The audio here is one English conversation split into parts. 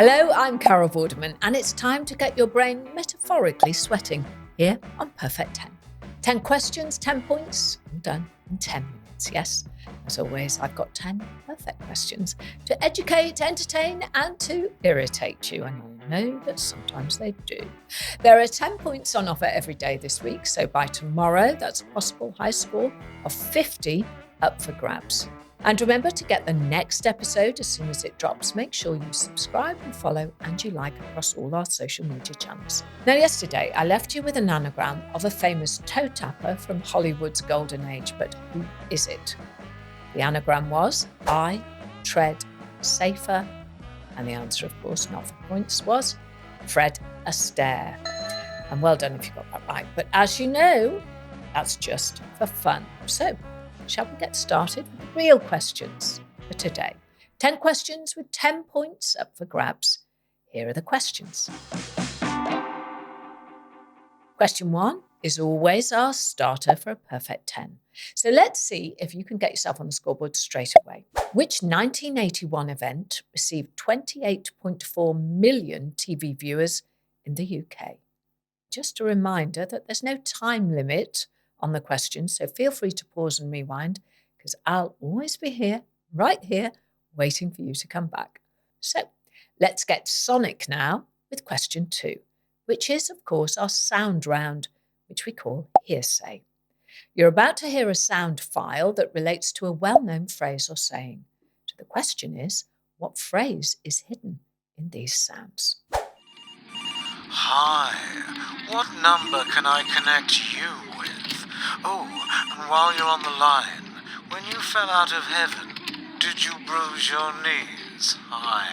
Hello, I'm Carol Vorderman, and it's time to get your brain metaphorically sweating here on Perfect 10. 10 questions, 10 points, all done in 10 minutes, yes. As always, I've got 10 perfect questions to educate, entertain, and to irritate you, and I know that sometimes they do. There are 10 points on offer every day this week, so by tomorrow, that's a possible high score of 50 up for grabs. And remember to get the next episode as soon as it drops. Make sure you subscribe and follow and you like across all our social media channels. Now, yesterday I left you with an anagram of a famous toe tapper from Hollywood's golden age, but who is it? The anagram was, I tread safer. And the answer, of course, not for points, was Fred Astaire. And well done if you got that right. But as you know, that's just for fun. So, shall we get started with the real questions for today? 10 questions with 10 points up for grabs. Here are the questions. Question 1 is always our starter for a perfect 10. So let's see if you can get yourself on the scoreboard straight away. Which 1981 event received 28.4 million TV viewers in the UK? Just a reminder that there's no time limit on the question, so feel free to pause and rewind because I'll always be here, right here, waiting for you to come back. So let's get sonic now with question 2, which is, of course, our sound round, which we call hearsay. You're about to hear a sound file that relates to a well-known phrase or saying. So the question is, what phrase is hidden in these sounds? Hi, what number can I connect you with? Oh, and while you're on the line, when you fell out of heaven, did you bruise your knees? Hi,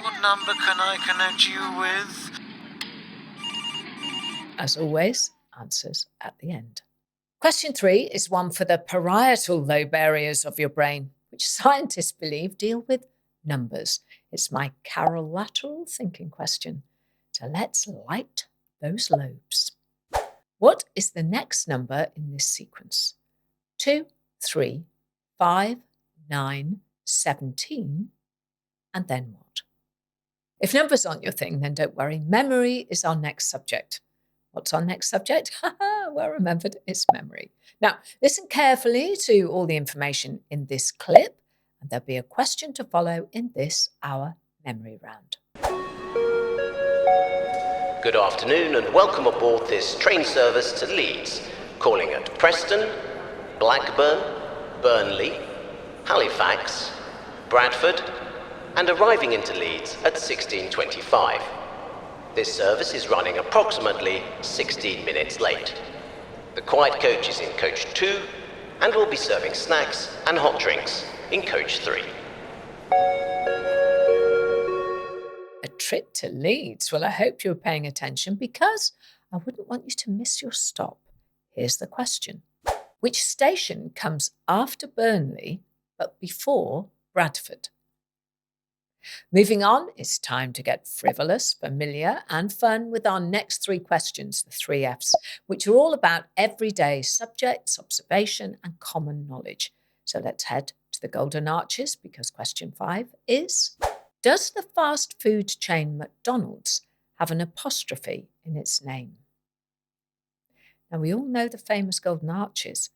what number can I connect you with? As always, answers at the end. Question 3 is one for the parietal lobe areas of your brain, which scientists believe deal with numbers. It's my carolateral thinking question. So let's light those lobes. What is the next number in this sequence? 2, 3, 5, 9, 17, and then what? If numbers aren't your thing, then don't worry. Memory is our next subject. What's our next subject? Well remembered, it's memory. Now, listen carefully to all the information in this clip, and there'll be a question to follow in this, our memory round. Good afternoon and welcome aboard this train service to Leeds, calling at Preston, Blackburn, Burnley, Halifax, Bradford, and arriving into Leeds at 16:25. This service is running approximately 16 minutes late. The quiet coach is in coach 2 and will be serving snacks and hot drinks in coach 3. A trip to Leeds. Well, I hope you were paying attention because I wouldn't want you to miss your stop. Here's the question. Which station comes after Burnley but before Bradford? Moving on, it's time to get frivolous, familiar and fun with our next 3 questions, the 3 Fs, which are all about everyday subjects, observation and common knowledge. So let's head to the Golden Arches because question 5 is, does the fast food chain McDonald's have an apostrophe in its name? Now, we all know the famous Golden Arches,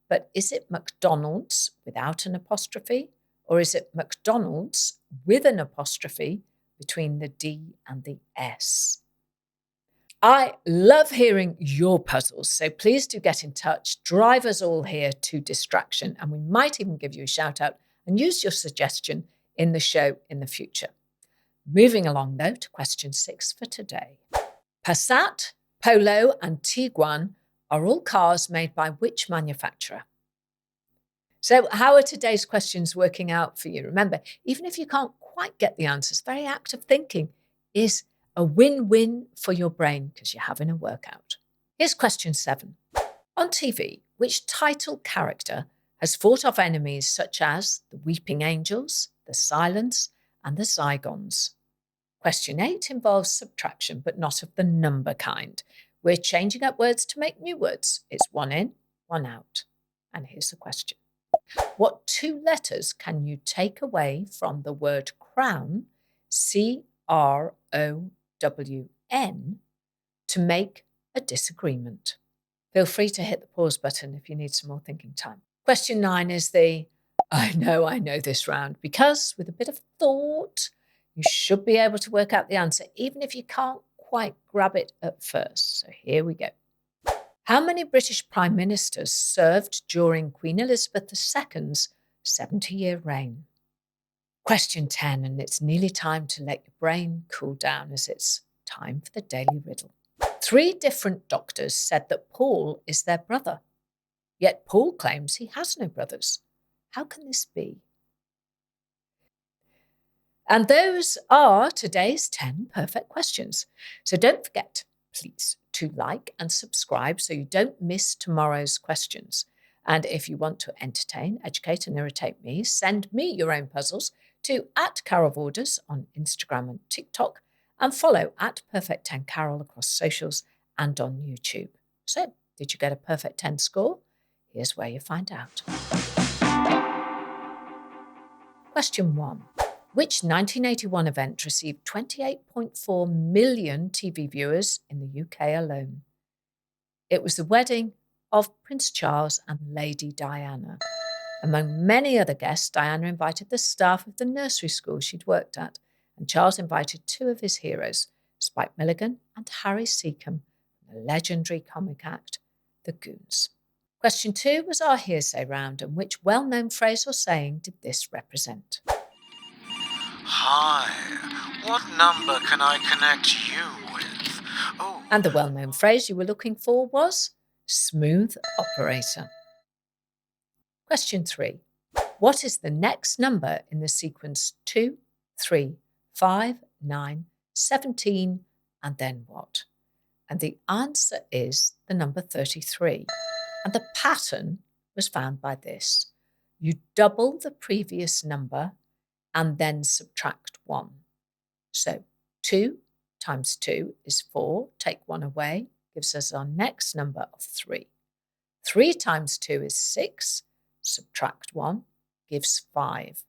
but is it McDonald's without an apostrophe, or is it McDonald's with an apostrophe between the D and the S? I love hearing your puzzles, so please do get in touch. Drive us all here to distraction, and we might even give you a shout out and use your suggestion in the show in the future. Moving along, though, to question 6 for today. Passat, Polo and Tiguan are all cars made by which manufacturer? So how are today's questions working out for you? Remember, even if you can't quite get the answers, very active thinking is a win-win for your brain because you're having a workout. Here's question 7. On TV, which title character has fought off enemies such as the Weeping Angels, the Silence, and the Zygons? Question 8 involves subtraction, but not of the number kind. We're changing up words to make new words. It's 1 in, 1 out. And here's the question. What 2 letters can you take away from the word crown, C ROWN, to make a disagreement. Feel free to hit the pause button if you need some more thinking time. Question 9 is the I know this round, because with a bit of thought, you should be able to work out the answer, even if you can't quite grab it at first. So here we go. How many British Prime Ministers served during Queen Elizabeth II's 70-year reign? Question 10, and it's nearly time to let your brain cool down as it's time for the daily riddle. 3 different doctors said that Paul is their brother, yet Paul claims he has no brothers. How can this be? And those are today's 10 perfect questions. So don't forget, please, to like and subscribe so you don't miss tomorrow's questions. And if you want to entertain, educate and irritate me, send me your own puzzles to @CarolVorders on Instagram and TikTok, and follow @Perfect10Carol across socials and on YouTube. So, did you get a perfect 10 score? Here's where you find out. Question 1. Which 1981 event received 28.4 million TV viewers in the UK alone? It was the wedding of Prince Charles and Lady Diana. Among many other guests, Diana invited the staff of the nursery school she'd worked at, and Charles invited 2 of his heroes, Spike Milligan and Harry Seacombe, from the legendary comic act, The Goons. Question 2 was our hearsay round, and which well-known phrase or saying did this represent? Hi, what number can I connect you with? Oh, And the well-known phrase you were looking for was smooth operator. Question 3. What is the next number in the sequence 2, 3, 5, 9, 17, and then what? And the answer is the number 33. And the pattern was found by this. You double the previous number and then subtract 1. So 2 times 2 is 4. Take 1 away, gives us our next number of 3. 3 times 2 is 6. Subtract 1 gives 5.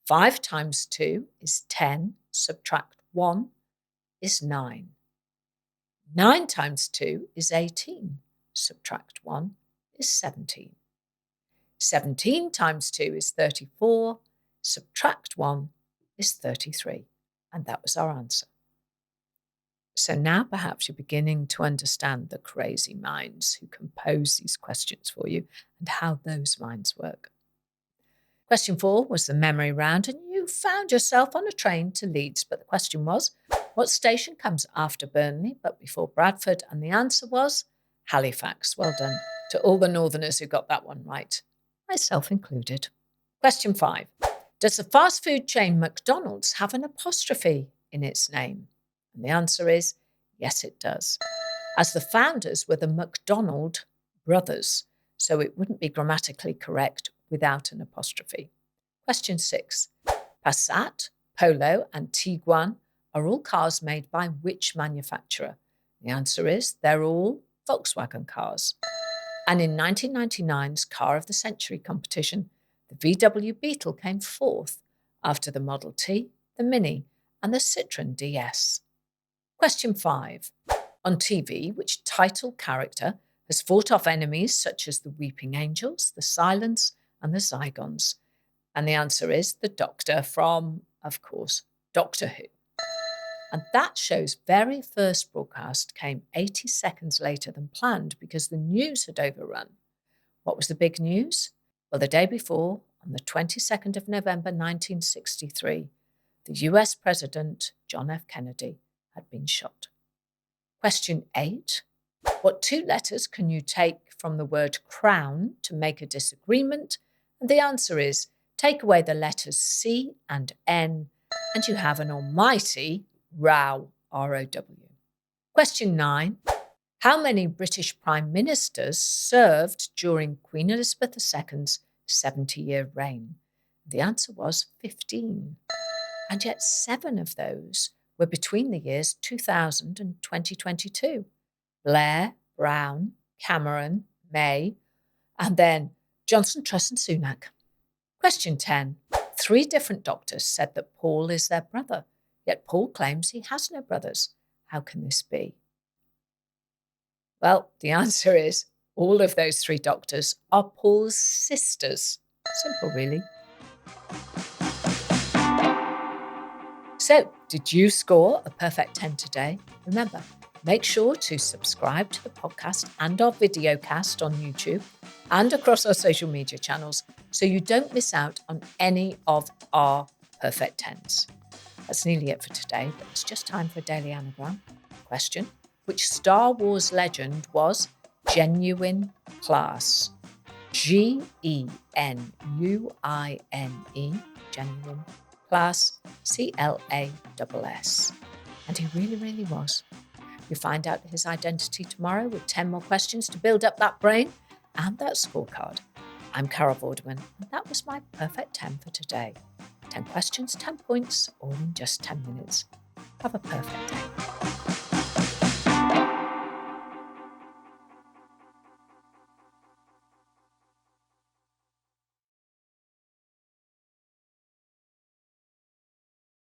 5 times 2 is 10. Subtract 1 is 9. 9 times 2 is 18. Subtract 1 is 17. 17 times 2 is 34. Subtract 1 is 33. And that was our answer. So now perhaps you're beginning to understand the crazy minds who compose these questions for you and how those minds work. Question 4 was the memory round, and you found yourself on a train to Leeds. But the question was, what station comes after Burnley but before Bradford? And the answer was Halifax. Well done to all the Northerners who got that one right, myself included. Question 5. Does the fast food chain McDonald's have an apostrophe in its name? And the answer is yes, it does, as the founders were the McDonald brothers, so it wouldn't be grammatically correct without an apostrophe. Question 6. Passat, Polo and Tiguan are all cars made by which manufacturer? The answer is they're all Volkswagen cars. And in 1999's Car of the Century competition, the VW Beetle came 4th after the Model T, the Mini and the Citroën DS. Question 5. On TV, which title character has fought off enemies such as the Weeping Angels, the Silents, and the Zygons? And the answer is the Doctor from, of course, Doctor Who. And that show's very first broadcast came 80 seconds later than planned because the news had overrun. What was the big news? Well, the day before, on the 22nd of November 1963, the US President, John F. Kennedy, had been shot. Question 8. What 2 letters can you take from the word crown to make a disagreement? And the answer is take away the letters C and N and you have an almighty row, R-O-W. Question 9. How many British Prime Ministers served during Queen Elizabeth II's 70-year reign? The answer was 15. And yet 7 of those were between the years 2000 and 2022. Blair, Brown, Cameron, May, and then Johnson, Truss and Sunak. Question 10. 3 different doctors said that Paul is their brother, Yet Paul claims he has no brothers. How can this be? Well, the answer is all of those 3 doctors are Paul's sisters. Simple, really. So, did you score a perfect 10 today? Remember, make sure to subscribe to the podcast and our video cast on YouTube and across our social media channels so you don't miss out on any of our perfect 10s. That's nearly it for today, but it's just time for a daily anagram. Question: which Star Wars legend was genuine class? Genuine, genuine class, CLASS. And he really, really was. You find out his identity tomorrow with 10 more questions to build up that brain and that scorecard. I'm Carol Vorderman, and that was my perfect 10 for today. 10 questions, 10 points, all in just 10 minutes. Have a perfect day.